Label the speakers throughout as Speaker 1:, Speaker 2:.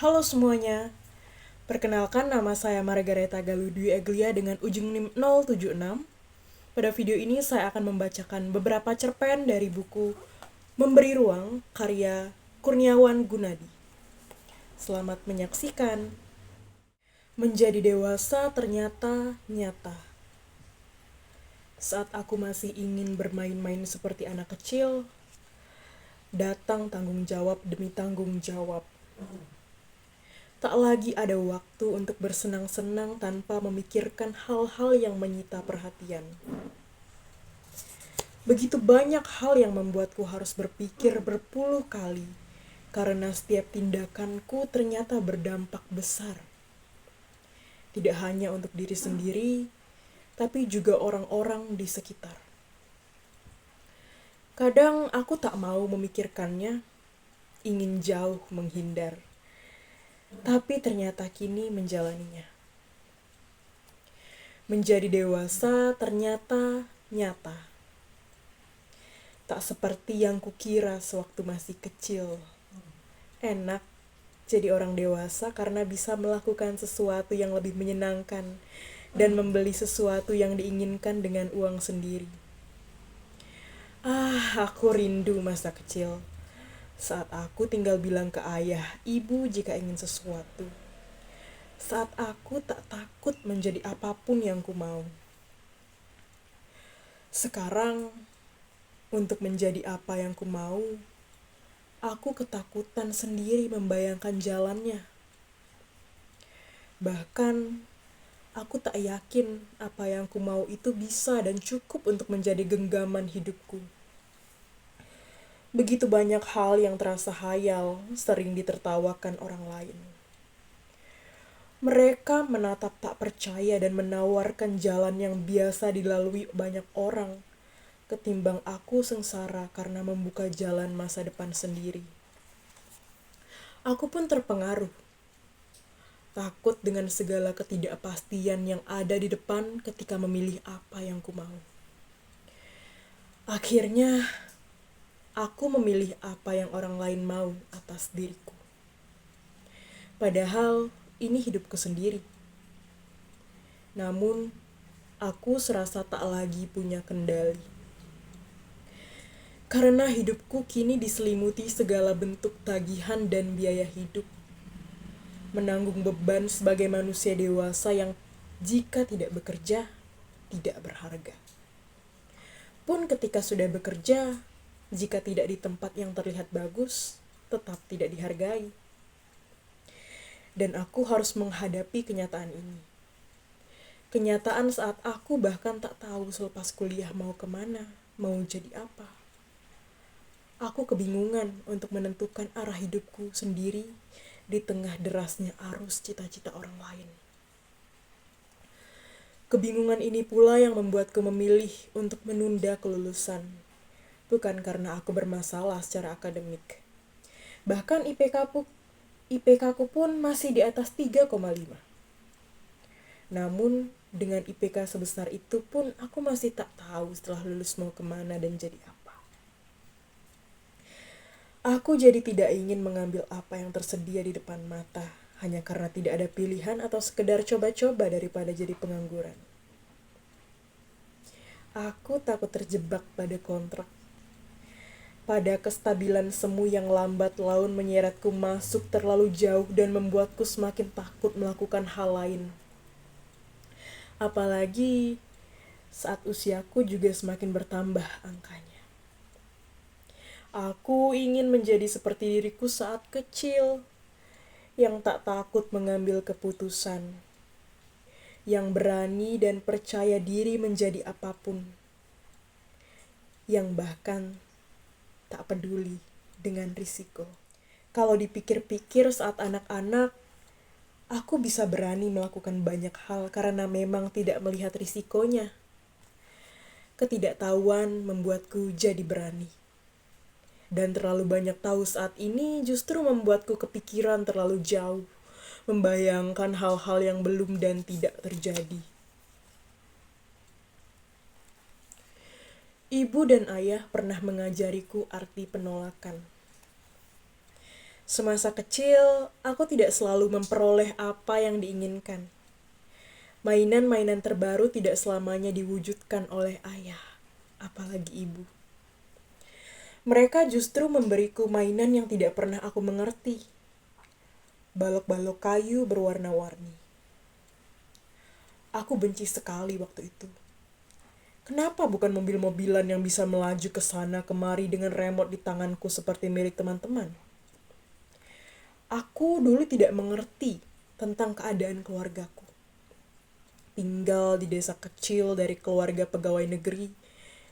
Speaker 1: Halo semuanya, perkenalkan nama saya Margareta Galudwi Eglia dengan ujung NIM 076. Pada video ini saya akan membacakan beberapa cerpen dari buku Memberi Ruang karya Kurniawan Gunadi. Selamat menyaksikan. Menjadi dewasa ternyata nyata. Saat aku masih ingin bermain-main seperti anak kecil, datang tanggung jawab demi tanggung jawab. Tak lagi ada waktu untuk bersenang-senang tanpa memikirkan hal-hal yang menyita perhatian. Begitu banyak hal yang membuatku harus berpikir berpuluh kali, karena setiap tindakanku ternyata berdampak besar. Tidak hanya untuk diri sendiri, tapi juga orang-orang di sekitar. Kadang aku tak mau memikirkannya, ingin jauh menghindar. Tapi ternyata kini menjalaninya. Menjadi dewasa ternyata nyata. Tak seperti yang kukira sewaktu masih kecil. Enak jadi orang dewasa karena bisa melakukan sesuatu yang lebih menyenangkan dan membeli sesuatu yang diinginkan dengan uang sendiri. Aku rindu masa kecil. Saat aku tinggal bilang ke ayah, ibu jika ingin sesuatu. Saat aku tak takut menjadi apapun yang ku mau. Sekarang, untuk menjadi apa yang ku mau, aku ketakutan sendiri membayangkan jalannya. Bahkan, aku tak yakin apa yang ku mau itu bisa dan cukup untuk menjadi genggaman hidupku. Begitu banyak hal yang terasa hayal, sering ditertawakan orang lain. Mereka menatap tak percaya dan menawarkan jalan yang biasa dilalui banyak orang, ketimbang aku sengsara karena membuka jalan masa depan sendiri. Aku pun terpengaruh, takut dengan segala ketidakpastian yang ada di depan ketika memilih apa yang ku mau. Akhirnya, aku memilih apa yang orang lain mau atas diriku. Padahal, ini hidupku sendiri. Namun, aku serasa tak lagi punya kendali. Karena hidupku kini diselimuti segala bentuk tagihan dan biaya hidup. Menanggung beban sebagai manusia dewasa yang jika tidak bekerja, tidak berharga. Pun ketika sudah bekerja, jika tidak di tempat yang terlihat bagus, tetap tidak dihargai. Dan aku harus menghadapi kenyataan ini. Kenyataan saat aku bahkan tak tahu selepas kuliah mau kemana, mau jadi apa. Aku kebingungan untuk menentukan arah hidupku sendiri di tengah derasnya arus cita-cita orang lain. Kebingungan ini pula yang membuatku memilih untuk menunda kelulusan. Bukan karena aku bermasalah secara akademik. Bahkan IPK-ku pun masih di atas 3,5. Namun, dengan IPK sebesar itu pun aku masih tak tahu setelah lulus mau kemana dan jadi apa. Aku jadi tidak ingin mengambil apa yang tersedia di depan mata, hanya karena tidak ada pilihan atau sekedar coba-coba daripada jadi pengangguran. Aku takut terjebak pada kontrak, pada kestabilan semu yang lambat laun menyeretku masuk terlalu jauh dan membuatku semakin takut melakukan hal lain. Apalagi saat usiaku juga semakin bertambah angkanya. Aku ingin menjadi seperti diriku saat kecil, yang tak takut mengambil keputusan, yang berani dan percaya diri menjadi apapun, yang bahkan tak peduli dengan risiko. Kalau dipikir-pikir saat anak-anak, aku bisa berani melakukan banyak hal karena memang tidak melihat risikonya. Ketidaktahuan membuatku jadi berani. Dan terlalu banyak tahu saat ini justru membuatku kepikiran terlalu jauh, membayangkan hal-hal yang belum dan tidak terjadi. Ibu dan ayah pernah mengajariku arti penolakan. Semasa kecil, aku tidak selalu memperoleh apa yang diinginkan. Mainan-mainan terbaru tidak selamanya diwujudkan oleh ayah, apalagi ibu. Mereka justru memberiku mainan yang tidak pernah aku mengerti. Balok-balok kayu berwarna-warni. Aku benci sekali waktu itu. Kenapa bukan mobil-mobilan yang bisa melaju ke sana kemari dengan remote di tanganku seperti milik teman-teman? Aku dulu tidak mengerti tentang keadaan keluargaku. Tinggal di desa kecil dari keluarga pegawai negeri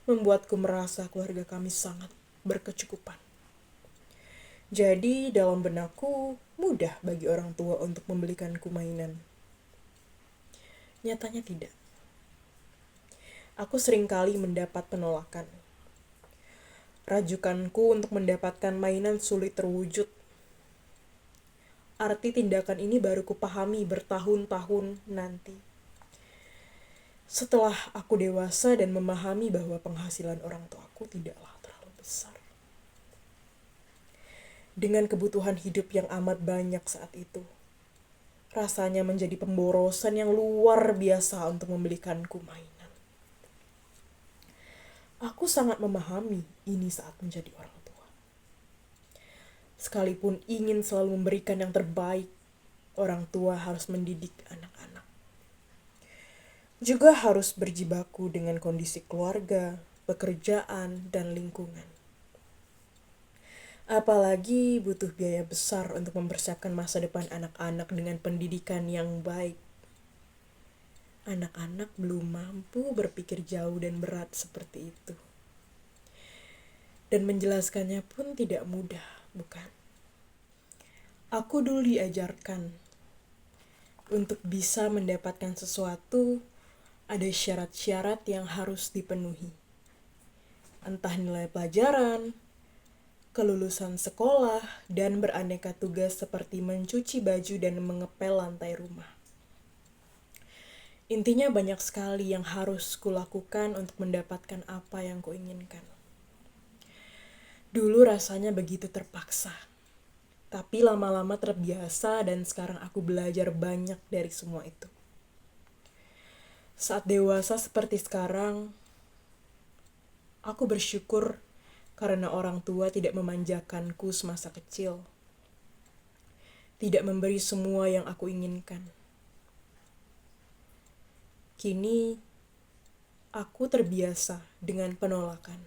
Speaker 1: membuatku merasa keluarga kami sangat berkecukupan. Jadi dalam benakku mudah bagi orang tua untuk membelikanku mainan. Nyatanya tidak. Aku seringkali mendapat penolakan. Rajukanku untuk mendapatkan mainan sulit terwujud. Arti tindakan ini baru kupahami bertahun-tahun nanti. Setelah aku dewasa dan memahami bahwa penghasilan orang tuaku tidaklah terlalu besar. Dengan kebutuhan hidup yang amat banyak saat itu, rasanya menjadi pemborosan yang luar biasa untuk membelikanku mainan. Aku sangat memahami ini saat menjadi orang tua. Sekalipun ingin selalu memberikan yang terbaik, orang tua harus mendidik anak-anak. Juga harus berjibaku dengan kondisi keluarga, pekerjaan, dan lingkungan. Apalagi butuh biaya besar untuk mempersiapkan masa depan anak-anak dengan pendidikan yang baik. Anak-anak belum mampu berpikir jauh dan berat seperti itu. Dan menjelaskannya pun tidak mudah, bukan? Aku dulu diajarkan untuk bisa mendapatkan sesuatu, ada syarat-syarat yang harus dipenuhi. Entah nilai pelajaran, kelulusan sekolah, dan beraneka tugas seperti mencuci baju dan mengepel lantai rumah. Intinya banyak sekali yang harus kulakukan untuk mendapatkan apa yang kuinginkan. Dulu rasanya begitu terpaksa, tapi lama-lama terbiasa dan sekarang aku belajar banyak dari semua itu. Saat dewasa seperti sekarang, aku bersyukur karena orang tua tidak memanjakanku semasa kecil. Tidak memberi semua yang aku inginkan. Kini, aku terbiasa dengan penolakan.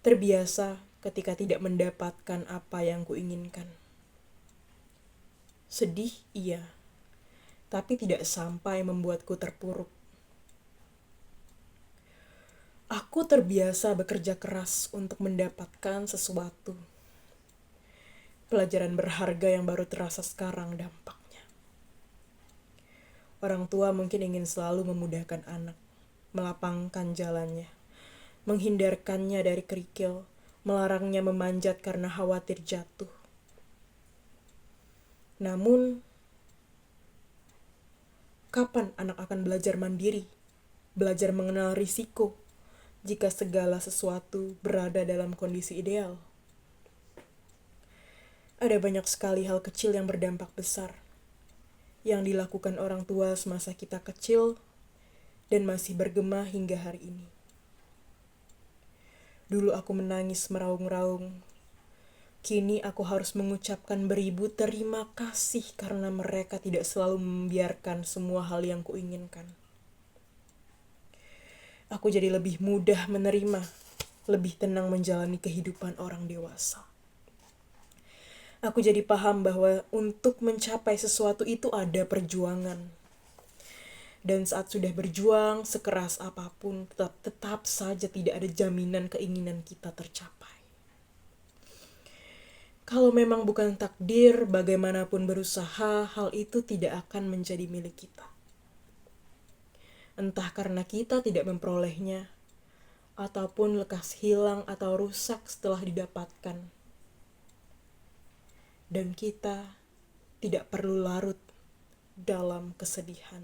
Speaker 1: Terbiasa ketika tidak mendapatkan apa yang kuinginkan. Sedih, iya. Tapi tidak sampai membuatku terpuruk. Aku terbiasa bekerja keras untuk mendapatkan sesuatu. Pelajaran berharga yang baru terasa sekarang dampaknya. Orang tua mungkin ingin selalu memudahkan anak, melapangkan jalannya, menghindarkannya dari kerikil, melarangnya memanjat karena khawatir jatuh. Namun, kapan anak akan belajar mandiri, belajar mengenal risiko, jika segala sesuatu berada dalam kondisi ideal? Ada banyak sekali hal kecil yang berdampak besar, yang dilakukan orang tua semasa kita kecil, dan masih bergema hingga hari ini. Dulu aku menangis meraung-raung. Kini aku harus mengucapkan beribu terima kasih karena mereka tidak selalu membiarkan semua hal yang kuinginkan. Aku jadi lebih mudah menerima, lebih tenang menjalani kehidupan orang dewasa. Aku jadi paham bahwa untuk mencapai sesuatu itu ada perjuangan. Dan saat sudah berjuang sekeras apapun, tetap saja tidak ada jaminan keinginan kita tercapai. Kalau memang bukan takdir, bagaimanapun berusaha, hal itu tidak akan menjadi milik kita. Entah karena kita tidak memperolehnya, ataupun lekas hilang atau rusak setelah didapatkan. Dan kita tidak perlu larut dalam kesedihan.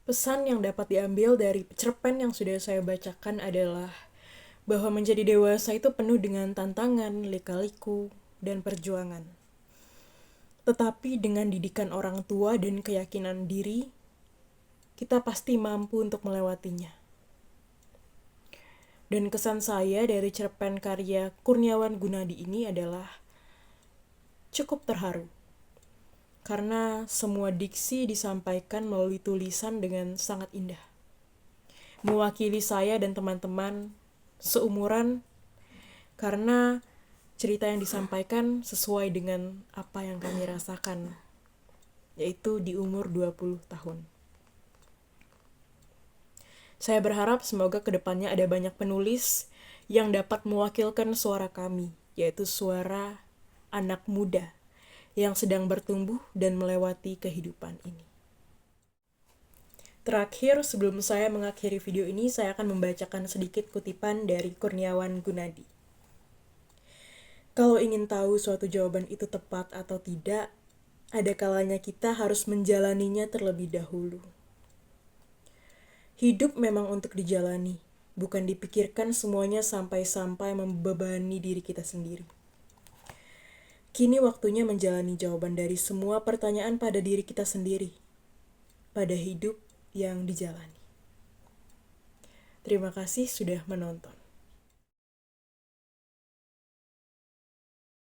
Speaker 1: Pesan yang dapat diambil dari cerpen yang sudah saya bacakan adalah bahwa menjadi dewasa itu penuh dengan tantangan, lika-liku, dan perjuangan. Tetapi dengan didikan orang tua dan keyakinan diri, kita pasti mampu untuk melewatinya. Dan kesan saya dari cerpen karya Kurniawan Gunadi ini adalah cukup terharu. Karena semua diksi disampaikan melalui tulisan dengan sangat indah. Mewakili saya dan teman-teman seumuran karena cerita yang disampaikan sesuai dengan apa yang kami rasakan, yaitu di umur 20 tahun. Saya berharap semoga kedepannya ada banyak penulis yang dapat mewakilkan suara kami, yaitu suara anak muda yang sedang bertumbuh dan melewati kehidupan ini. Terakhir, sebelum saya mengakhiri video ini, saya akan membacakan sedikit kutipan dari Kurniawan Gunadi. Kalau ingin tahu suatu jawaban itu tepat atau tidak, ada kalanya kita harus menjalaninya terlebih dahulu. Hidup memang untuk dijalani, bukan dipikirkan semuanya sampai-sampai membebani diri kita sendiri. Kini waktunya menjalani jawaban dari semua pertanyaan pada diri kita sendiri, pada hidup yang dijalani. Terima kasih sudah menonton.